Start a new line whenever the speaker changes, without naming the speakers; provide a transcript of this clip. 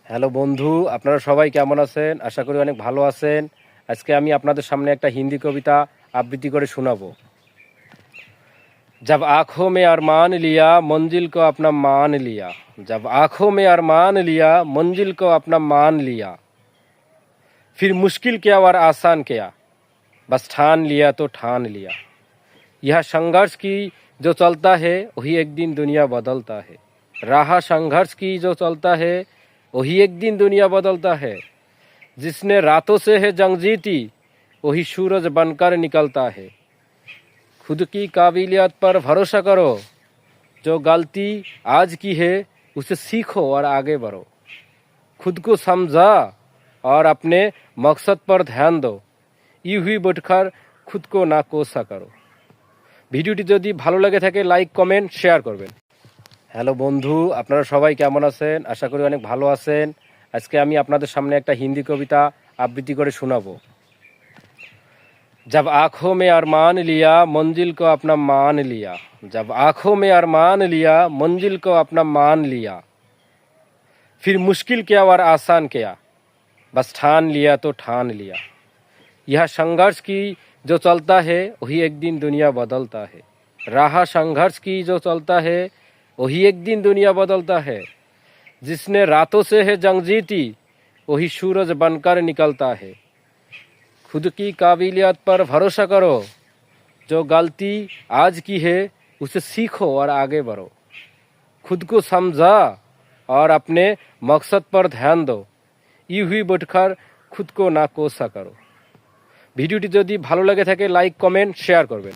Hello বন্ধু, আপনারা সবাই কেমন আছেন? আশা করি অনেক ভালো আছেন। আজকে আমি আপনাদের সামনে একটা হিন্দি কবিতা আবৃত্তি করে শোনাবো। जब आँखों में अरमान लिया मंजिल को अपना मान लिया। जब आँखों में अरमान लिया मंजिल को अपना मान लिया। फिर मुश्किल क्या और आसान क्या, बस ठान लिया तो ठान लिया। यह संघर्ष की जो चलता है वही एक दिन दुनिया बदलता है। राह संघर्ष की जो चलता है वही एक दिन दुनिया बदलता है। जिसने रातों से है जंग जीती वही सूरज बनकर निकलता है। खुद की काबिलियत पर भरोसा करो, जो गलती आज की है उसे सीखो और आगे बढ़ो। खुद को समझा और अपने मकसद पर ध्यान दो। यूं ही बैठकर खुद को ना कोसा करो। ভিডিওটি যদি ভালো লাগে থাকে লাইক কমেন্ট শেয়ার করবেন। হ্যালো বন্ধু, আপনারা সবাই কেমন আছেন? আশা করি অনেক ভালো আছেন। আজকে আমি আপনাদের সামনে একটা হিন্দি কবিতা আবৃত্তি করে শোনাবো। जब आँखों में अरमान लिया मंजिल को अपना मान लिया। जब आँखों में अरमान लिया मंजिल को अपना मान लिया। फिर मुश्किल क्या और आसान क्या, बस ठान लिया तो ठान लिया। यह संघर्ष की जो चलता है वही एक दिन दुनिया बदलता है। राह संघर्ष की जो चलता है वही एक दिन दुनिया बदलता है। जिसने रातों से है जंग जीती वही सूरज बनकर निकलता है। खुद की काबिलियत पर भरोसा करो, जो गलती आज की है उसे सीखो और आगे बढ़ो। खुद को समझा और अपने मकसद पर ध्यान दो। यूं ही बैठकर खुद को ना कोसा करो। ভিডিওটি যদি ভালো লাগে থাকে লাইক কমেন্ট শেয়ার করবেন।